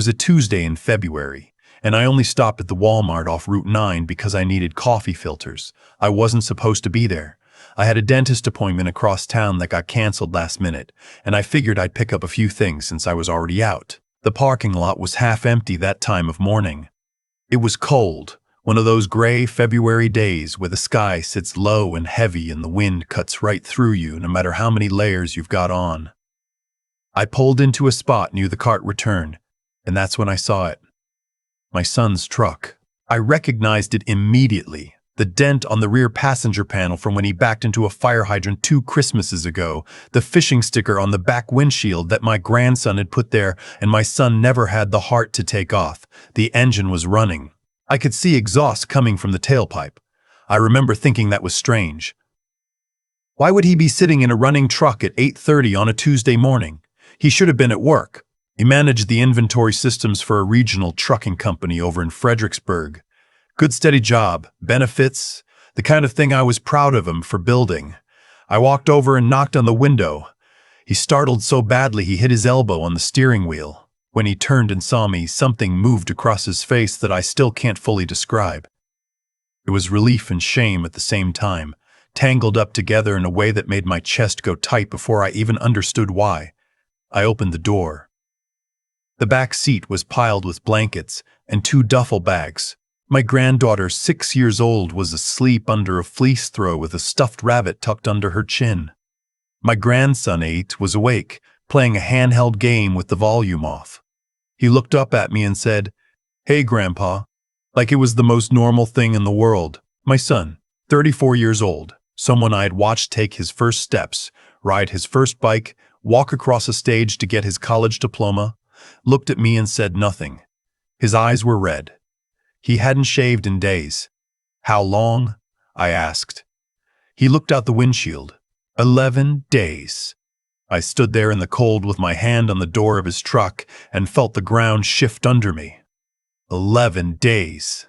It was a Tuesday in February, and I only stopped at the Walmart off Route 9 because I needed coffee filters. I wasn't supposed to be there. I had a dentist appointment across town that got canceled last minute, and I figured I'd pick up a few things since I was already out. The parking lot was half empty that time of morning. It was cold, one of those gray February days where the sky sits low and heavy and the wind cuts right through you no matter how many layers you've got on. I pulled into a spot near the cart return, and that's when I saw it. My son's truck. I recognized it immediately. The dent on the rear passenger panel from when he backed into a fire hydrant 2 Christmases ago, the fishing sticker on the back windshield that my grandson had put there and my son never had the heart to take off. The engine was running. I could see exhaust coming from the tailpipe. I remember thinking that was strange. Why would he be sitting in a running truck at 8:30 on a Tuesday morning? He should have been at work. He managed the inventory systems for a regional trucking company over in Fredericksburg. Good steady job, benefits, the kind of thing I was proud of him for building. I walked over and knocked on the window. He startled so badly he hit his elbow on the steering wheel. When he turned and saw me, something moved across his face that I still can't fully describe. It was relief and shame at the same time, tangled up together in a way that made my chest go tight before I even understood why. I opened the door. The back seat was piled with blankets and 2 duffel bags. My granddaughter, 6 years old, was asleep under a fleece throw with a stuffed rabbit tucked under her chin. My grandson, 8, was awake, playing a handheld game with the volume off. He looked up at me and said, "Hey, Grandpa," like it was the most normal thing in the world. My son, 34 years old, someone I had watched take his first steps, ride his first bike, walk across a stage to get his college diploma, looked at me and said nothing. His eyes were red. He hadn't shaved in days. "How long?" I asked. He looked out the windshield. 11 days. I stood there in the cold with my hand on the door of his truck and felt the ground shift under me. 11 days.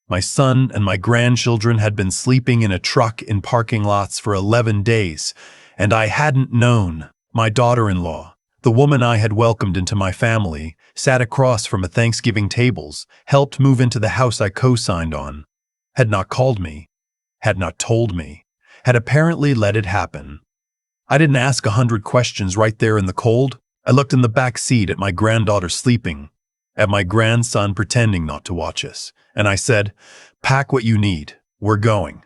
My son and my grandchildren had been sleeping in a truck in parking lots for 11 days, and I hadn't known. My daughter-in-law, the woman I had welcomed into my family, sat across from a Thanksgiving tables, helped move into the house I co-signed on, had not called me, had not told me, had apparently let it happen. I didn't ask 100 questions right there in the cold. I looked in the back seat at my granddaughter sleeping, at my grandson pretending not to watch us, and I said, "Pack what you need, we're going."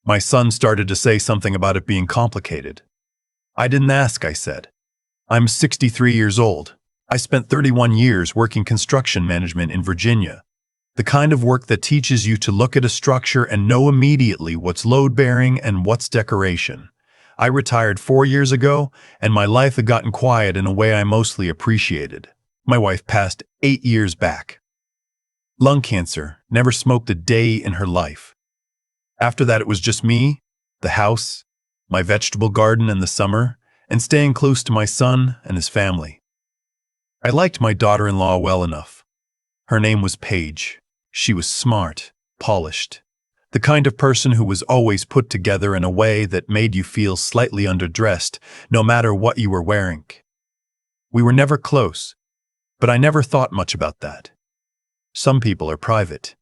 My son started to say something about it being complicated. "I didn't ask," I said. "I'm 63 years old. I spent 31 years working construction management in Virginia. The kind of work that teaches you to look at a structure and know immediately what's load-bearing and what's decoration. I retired 4 years ago, and my life had gotten quiet in a way I mostly appreciated. My wife passed 8 years back. Lung cancer, never smoked a day in her life. After that, it was just me, the house, my vegetable garden in the summer, and staying close to my son and his family. I liked my daughter-in-law well enough. Her name was Paige. She was smart, polished, the kind of person who was always put together in a way that made you feel slightly underdressed, no matter what you were wearing. We were never close, but I never thought much about that. Some people are private.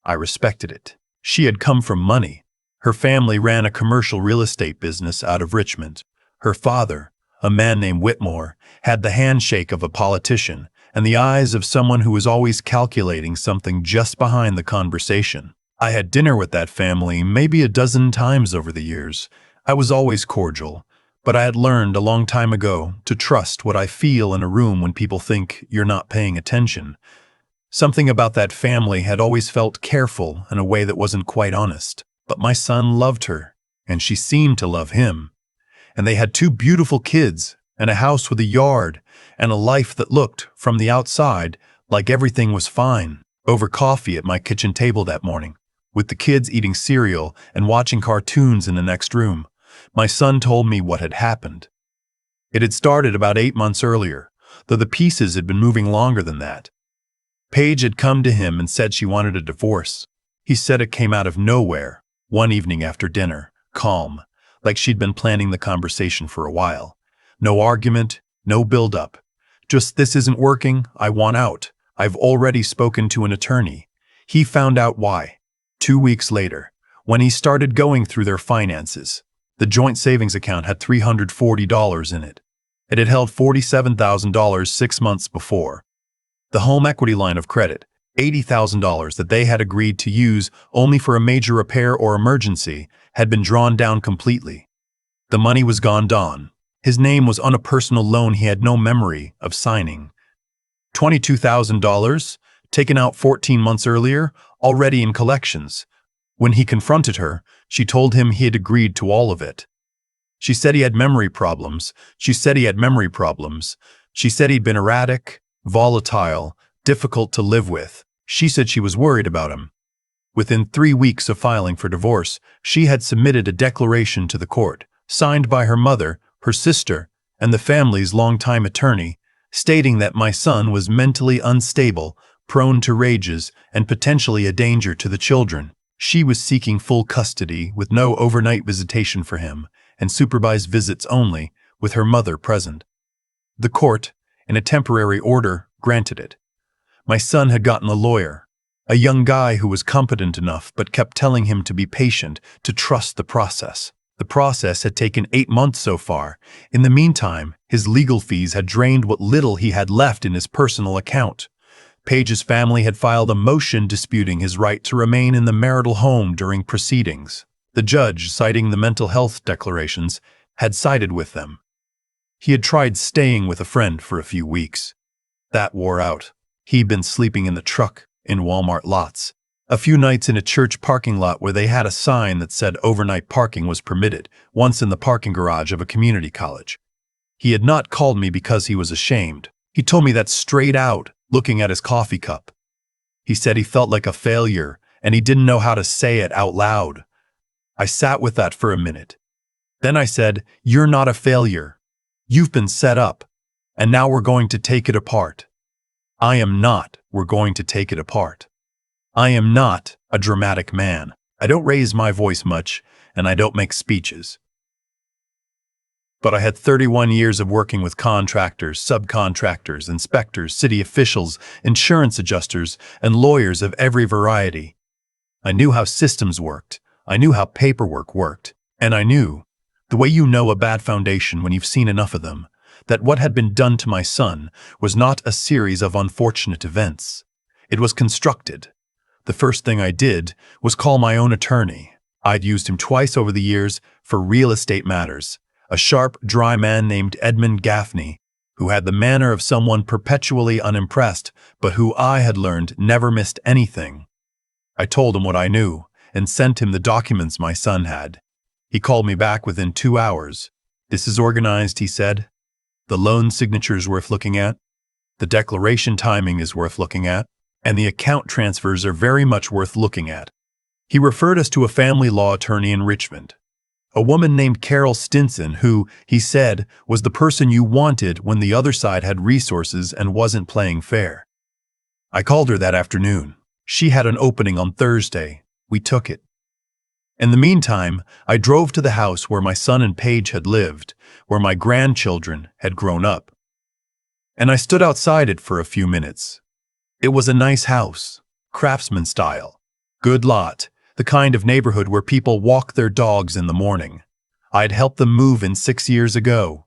I respected it. She had come from money. Her family ran a commercial real estate business out of Richmond. Her father, a man named Whitmore, had the handshake of a politician and the eyes of someone who was always calculating something just behind the conversation. I had dinner with that family maybe a dozen times over the years. I was always cordial, but I had learned a long time ago to trust what I feel in a room when people think you're not paying attention. Something about that family had always felt careful in a way that wasn't quite honest. But my son loved her, and she seemed to love him. And they had 2 beautiful kids, and a house with a yard, and a life that looked, from the outside, like everything was fine. Over coffee at my kitchen table that morning, with the kids eating cereal and watching cartoons in the next room, my son told me what had happened. It had started about 8 months earlier, though the pieces had been moving longer than that. Paige had come to him and said she wanted a divorce. He said it came out of nowhere, one evening after dinner, calm, like she'd been planning the conversation for a while. No argument, no build-up, Just this isn't working, I want out. I've already spoken to an attorney. He found out why. 2 weeks later, when he started going through their finances, the joint savings account had $340 in it. It had held $47,000 6 months before. The home equity line of credit, $80,000 that they had agreed to use only for a major repair or emergency, had been drawn down completely. The money was gone. His name was on a personal loan he had no memory of signing. $22,000, taken out 14 months earlier, already in collections. When he confronted her, she told him he had agreed to all of it. She said he had memory problems. She said he'd been erratic, volatile, difficult to live with. She said she was worried about him. Within 3 weeks of filing for divorce, she had submitted a declaration to the court, signed by her mother, her sister, and the family's longtime attorney, stating that my son was mentally unstable, prone to rages, and potentially a danger to the children. She was seeking full custody with no overnight visitation for him, and supervised visits only, with her mother present. The court, in a temporary order, granted it. My son had gotten a lawyer, a young guy who was competent enough but kept telling him to be patient, to trust the process. The process had taken 8 months so far. In the meantime, his legal fees had drained what little he had left in his personal account. Page's family had filed a motion disputing his right to remain in the marital home during proceedings. The judge, citing the mental health declarations, had sided with them. He had tried staying with a friend for a few weeks. That wore out. He'd been sleeping in the truck, in Walmart lots, a few nights in a church parking lot where they had a sign that said overnight parking was permitted, once in the parking garage of a community college. He had not called me because he was ashamed. He told me that straight out, looking at his coffee cup. He said he felt like a failure, and he didn't know how to say it out loud. I sat with that for a minute. Then I said, "You're not a failure. You've been set up, and now we're going to take it apart." I am not, we're going to take it apart. I am not a dramatic man. I don't raise my voice much, and I don't make speeches. But I had 31 years of working with contractors, subcontractors, inspectors, city officials, insurance adjusters, and lawyers of every variety. I knew how systems worked. I knew how paperwork worked. And I knew, the way you know a bad foundation when you've seen enough of them, that what had been done to my son was not a series of unfortunate events. It was constructed. The first thing I did was call my own attorney. I'd used him twice over the years for real estate matters. A sharp, dry man named Edmund Gaffney, who had the manner of someone perpetually unimpressed, but who I had learned never missed anything. I told him what I knew and sent him the documents my son had. He called me back within 2 hours. "This is organized," he said. "The loan signature's worth looking at. The declaration timing is worth looking at. And the account transfers are very much worth looking at." He referred us to a family law attorney in Richmond, a woman named Carol Stinson, who, he said, was the person you wanted when the other side had resources and wasn't playing fair. I called her that afternoon. She had an opening on Thursday. We took it. In the meantime, I drove to the house where my son and Paige had lived, where my grandchildren had grown up. And I stood outside it for a few minutes. It was a nice house, craftsman style, good lot, the kind of neighborhood where people walk their dogs in the morning. I had helped them move in 6 years ago.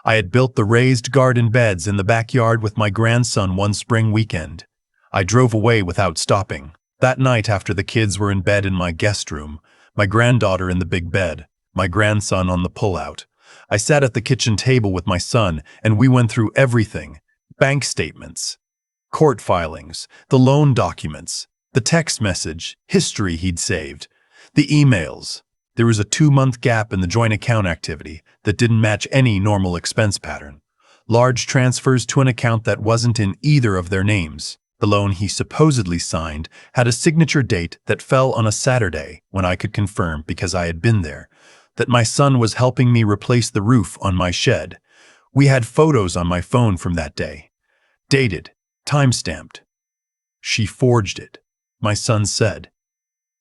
I had built the raised garden beds in the backyard with my grandson one spring weekend. I drove away without stopping. That night, after the kids were in bed in my guest room, my granddaughter in the big bed, my grandson on the pull-out, I sat at the kitchen table with my son and we went through everything: bank statements, court filings, the loan documents, the text message, history he'd saved, the emails. There was a 2-month gap in the joint account activity that didn't match any normal expense pattern. Large transfers to an account that wasn't in either of their names. The loan he supposedly signed had a signature date that fell on a Saturday when I could confirm, because I had been there, that my son was helping me replace the roof on my shed. We had photos on my phone from that day. Dated, time-stamped. She forged it, my son said.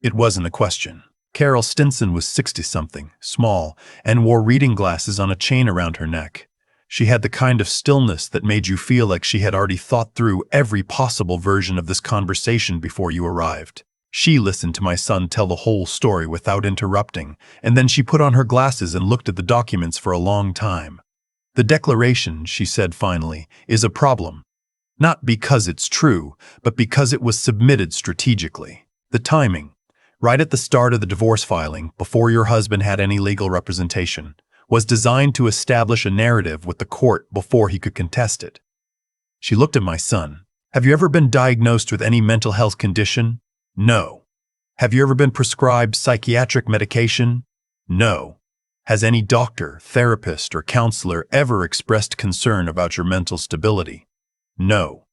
It wasn't a question. Carol Stinson was 60-something, small, and wore reading glasses on a chain around her neck. She had the kind of stillness that made you feel like she had already thought through every possible version of this conversation before you arrived. She listened to my son tell the whole story without interrupting, and then she put on her glasses and looked at the documents for a long time. "The declaration," she said finally, "is a problem. Not because it's true, but because it was submitted strategically. The timing, right at the start of the divorce filing, before your husband had any legal representation, was designed to establish a narrative with the court before he could contest it." She looked at my son. "Have you ever been diagnosed with any mental health condition?" "No." "Have you ever been prescribed psychiatric medication?" "No." "Has any doctor, therapist, or counselor ever expressed concern about your mental stability?" "No."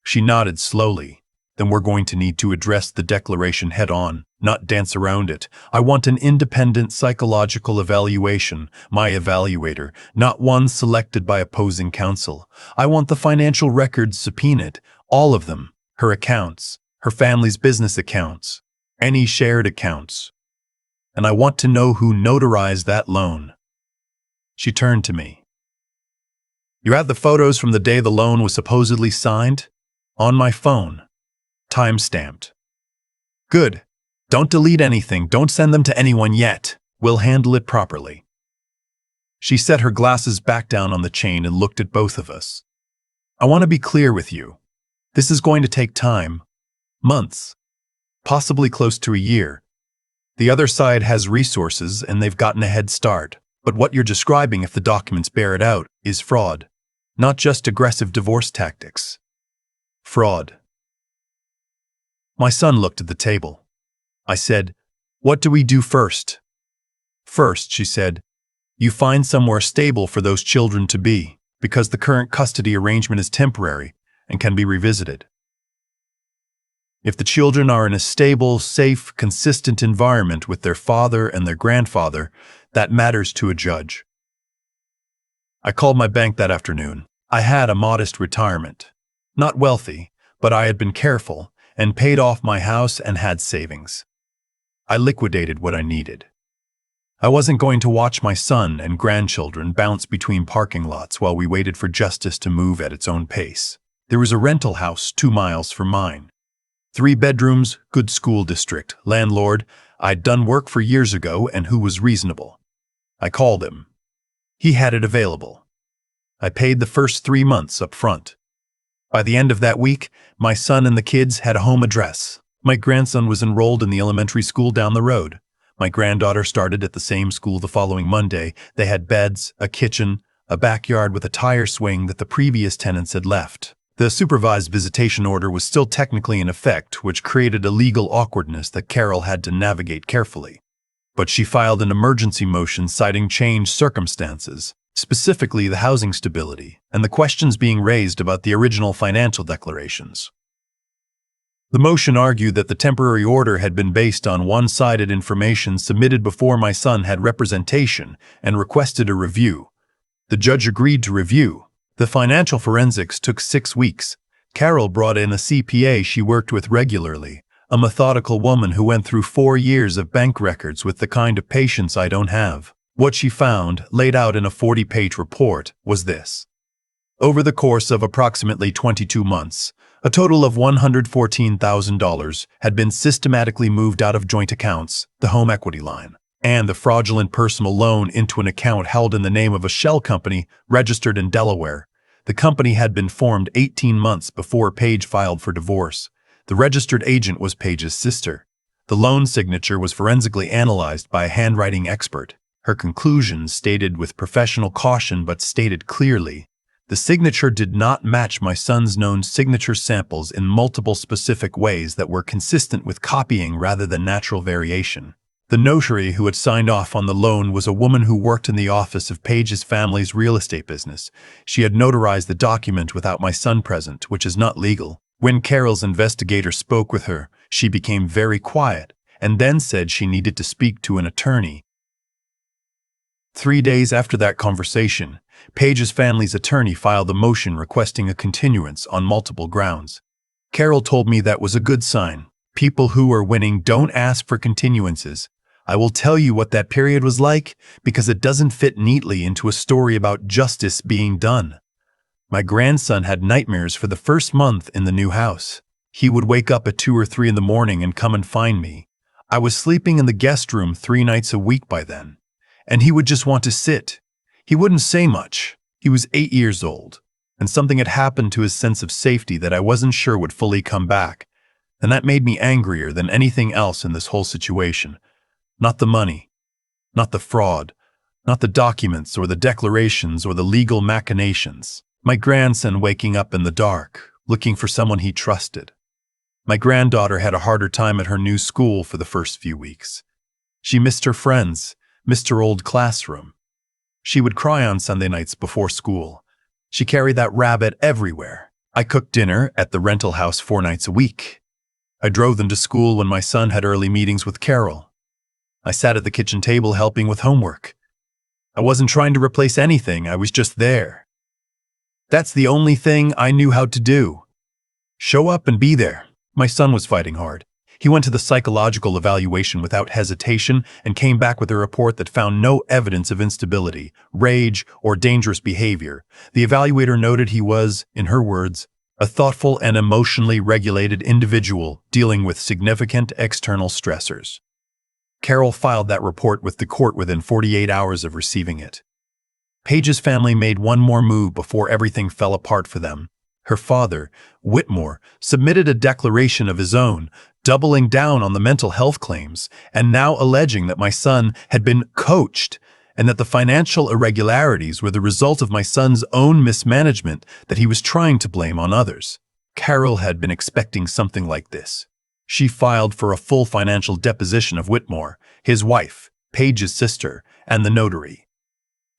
She nodded slowly. "Then we're going to need to address the declaration head-on, not dance around it. I want an independent psychological evaluation, my evaluator, not one selected by opposing counsel. I want the financial records subpoenaed, all of them, her accounts, her family's business accounts, any shared accounts. And I want to know who notarized that loan." She turned to me. "You have the photos from the day the loan was supposedly signed?" "On my phone. Time-stamped." "Good. Don't delete anything. Don't send them to anyone yet. We'll handle it properly." She set her glasses back down on the chain and looked at both of us. "I want to be clear with you. This is going to take time. Months. Possibly close to a year. The other side has resources and they've gotten a head start. But what you're describing, if the documents bear it out, is fraud. Not just aggressive divorce tactics. Fraud." My son looked at the table. I said, "What do we do first?" "First," she said, "you find somewhere stable for those children to be, because the current custody arrangement is temporary and can be revisited. If the children are in a stable, safe, consistent environment with their father and their grandfather, that matters to a judge." I called my bank that afternoon. I had a modest retirement. Not wealthy, but I had been careful and paid off my house and had savings. I liquidated what I needed. I wasn't going to watch my son and grandchildren bounce between parking lots while we waited for justice to move at its own pace. There was a rental house 2 miles from mine. 3 bedrooms, good school district, landlord I'd done work for years ago and who was reasonable. I called him. He had it available. I paid the first 3 months up front. By the end of that week, my son and the kids had a home address. My grandson was enrolled in the elementary school down the road. My granddaughter started at the same school the following Monday. They had beds, a kitchen, a backyard with a tire swing that the previous tenants had left. The supervised visitation order was still technically in effect, which created a legal awkwardness that Carol had to navigate carefully. But she filed an emergency motion citing changed circumstances, specifically the housing stability, and the questions being raised about the original financial declarations. The motion argued that the temporary order had been based on one-sided information submitted before my son had representation and requested a review. The judge agreed to review. The financial forensics took 6 weeks. Carol brought in a CPA she worked with regularly, a methodical woman who went through 4 years of bank records with the kind of patience I don't have. What she found, laid out in a 40-page report, was this. Over the course of approximately 22 months, a total of $114,000 had been systematically moved out of joint accounts, the home equity line, and the fraudulent personal loan into an account held in the name of a shell company registered in Delaware. The company had been formed 18 months before Paige filed for divorce. The registered agent was Paige's sister. The loan signature was forensically analyzed by a handwriting expert. Her conclusions stated with professional caution but stated clearly, the signature did not match my son's known signature samples in multiple specific ways that were consistent with copying rather than natural variation. The notary who had signed off on the loan was a woman who worked in the office of Paige's family's real estate business. She had notarized the document without my son present, which is not legal. When Carol's investigator spoke with her, she became very quiet and then said she needed to speak to an attorney. 3 days after that conversation, Paige's family's attorney filed a motion requesting a continuance on multiple grounds. Carol told me that was a good sign. People who are winning don't ask for continuances. I will tell you what that period was like because it doesn't fit neatly into a story about justice being done. My grandson had nightmares for the first month in the new house. He would wake up at 2 or 3 in the morning and come and find me. I was sleeping in the guest room 3 nights a week by then, and he would just want to sit. He wouldn't say much. He was 8 years old, and something had happened to his sense of safety that I wasn't sure would fully come back, and that made me angrier than anything else in this whole situation. Not the money, not the fraud, not the documents or the declarations or the legal machinations. My grandson waking up in the dark, looking for someone he trusted. My granddaughter had a harder time at her new school for the first few weeks. She missed her friends, missed her old classroom. She would cry on Sunday nights before school. She carried that rabbit everywhere. I cooked dinner at the rental house 4 nights a week. I drove them to school when my son had early meetings with Carol. I sat at the kitchen table helping with homework. I wasn't trying to replace anything, I was just there. That's the only thing I knew how to do. Show up and be there. My son was fighting hard. He went to the psychological evaluation without hesitation and came back with a report that found no evidence of instability, rage, or dangerous behavior. The evaluator noted he was, in her words, a thoughtful and emotionally regulated individual dealing with significant external stressors. Carol filed that report with the court within 48 hours of receiving it. Paige's family made one more move before everything fell apart for them. Her father, Whitmore, submitted a declaration of his own, doubling down on the mental health claims, and now alleging that my son had been coached and that the financial irregularities were the result of my son's own mismanagement that he was trying to blame on others. Carol had been expecting something like this. She filed for a full financial deposition of Whitmore, his wife, Paige's sister, and the notary.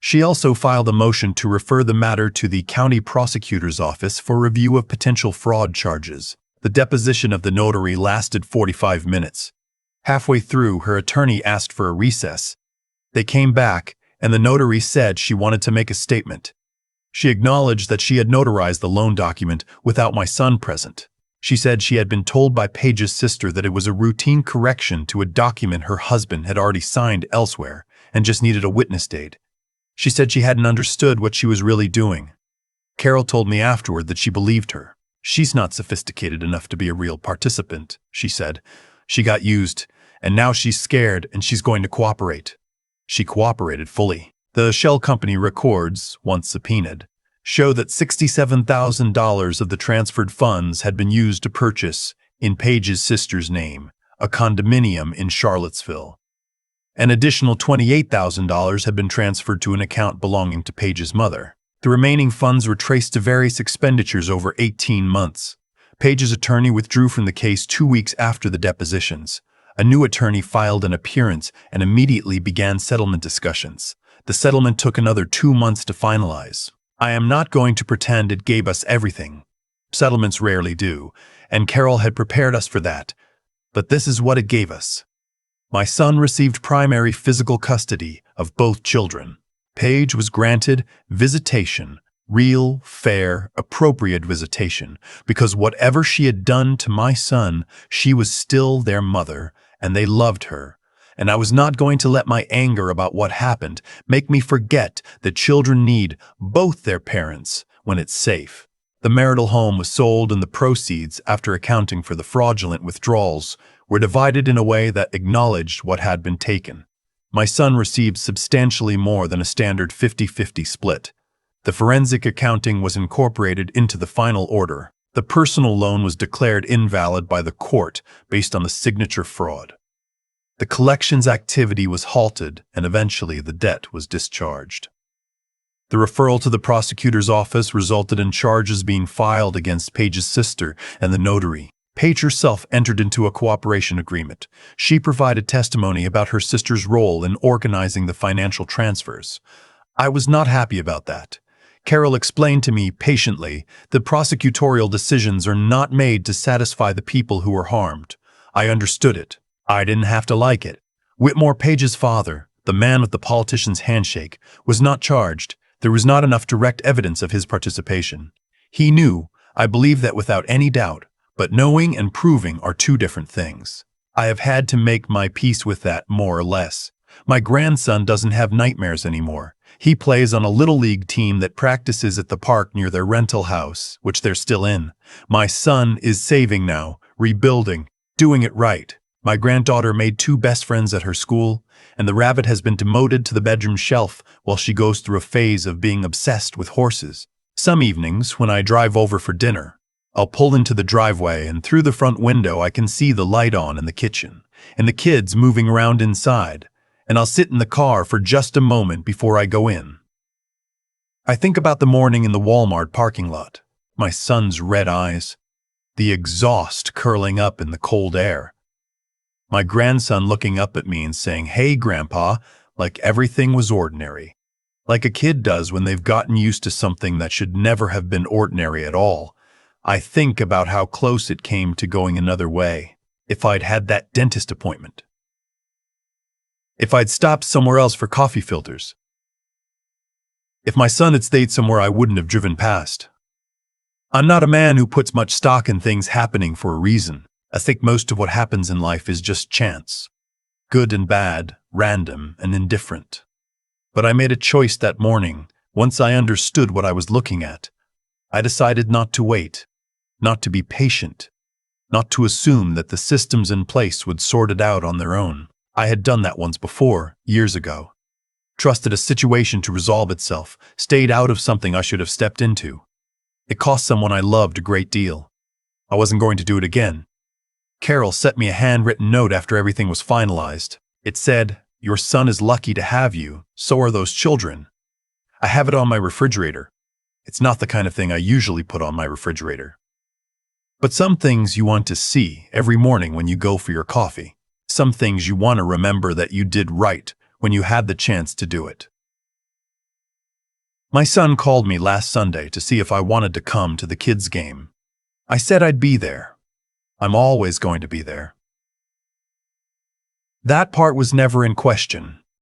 She also filed a motion to refer the matter to the county prosecutor's office for review of potential fraud charges. The deposition of the notary lasted 45 minutes. Halfway through, her attorney asked for a recess. They came back, and the notary said she wanted to make a statement. She acknowledged that she had notarized the loan document without my son present. She said she had been told by Paige's sister that it was a routine correction to a document her husband had already signed elsewhere and just needed a witness date. She said she hadn't understood what she was really doing. Carol told me afterward that she believed her. She's not sophisticated enough to be a real participant, she said. She got used, and now she's scared and she's going to cooperate. She cooperated fully. The shell company records, once subpoenaed, show that $67,000 of the transferred funds had been used to purchase, in Paige's sister's name, a condominium in Charlottesville. An additional $28,000 had been transferred to an account belonging to Paige's mother. The remaining funds were traced to various expenditures over 18 months. Paige's attorney withdrew from the case 2 weeks after the depositions. A new attorney filed an appearance and immediately began settlement discussions. The settlement took another 2 months to finalize. I am not going to pretend it gave us everything. Settlements rarely do, and Carol had prepared us for that. But this is what it gave us. My son received primary physical custody of both children. Paige was granted visitation, real, fair, appropriate visitation, because whatever she had done to my son, she was still their mother, and they loved her. And I was not going to let my anger about what happened make me forget that children need both their parents when it's safe. The marital home was sold, and the proceeds, after accounting for the fraudulent withdrawals, were divided in a way that acknowledged what had been taken. My son received substantially more than a standard 50-50 split. The forensic accounting was incorporated into the final order. The personal loan was declared invalid by the court based on the signature fraud. The collections activity was halted, and eventually the debt was discharged. The referral to the prosecutor's office resulted in charges being filed against Paige's sister and the notary. Paige herself entered into a cooperation agreement. She provided testimony about her sister's role in organizing the financial transfers. I was not happy about that. Carol explained to me patiently that prosecutorial decisions are not made to satisfy the people who are harmed. I understood it. I didn't have to like it. Whitmore Paige's father, the man with the politician's handshake, was not charged. There was not enough direct evidence of his participation. He knew, I believe that without any doubt, but knowing and proving are two different things. I have had to make my peace with that, more or less. My grandson doesn't have nightmares anymore. He plays on a little league team that practices at the park near their rental house, which they're still in. My son is saving now, rebuilding, doing it right. My granddaughter made two best friends at her school, and the rabbit has been demoted to the bedroom shelf while she goes through a phase of being obsessed with horses. Some evenings, when I drive over for dinner, I'll pull into the driveway, and through the front window I can see the light on in the kitchen, and the kids moving around inside, and I'll sit in the car for just a moment before I go in. I think about the morning in the Walmart parking lot, my son's red eyes, the exhaust curling up in the cold air, my grandson looking up at me and saying, "Hey, Grandpa," like everything was ordinary, like a kid does when they've gotten used to something that should never have been ordinary at all. I think about how close it came to going another way, if I'd had that dentist appointment, if I'd stopped somewhere else for coffee filters, if my son had stayed somewhere I wouldn't have driven past. I'm not a man who puts much stock in things happening for a reason. I think most of what happens in life is just chance. Good and bad, random and indifferent. But I made a choice that morning. Once I understood what I was looking at, I decided not to wait, not to be patient, not to assume that the systems in place would sort it out on their own. I had done that once before, years ago. Trusted a situation to resolve itself, stayed out of something I should have stepped into. It cost someone I loved a great deal. I wasn't going to do it again. Carol sent me a handwritten note after everything was finalized. It said, "Your son is lucky to have you, so are those children." I have it on my refrigerator. It's not the kind of thing I usually put on my refrigerator. But some things you want to see every morning when you go for your coffee. Some things you want to remember that you did right when you had the chance to do it. My son called me last Sunday to see if I wanted to come to the kids' game. I said I'd be there. I'm always going to be there. That part was never in question.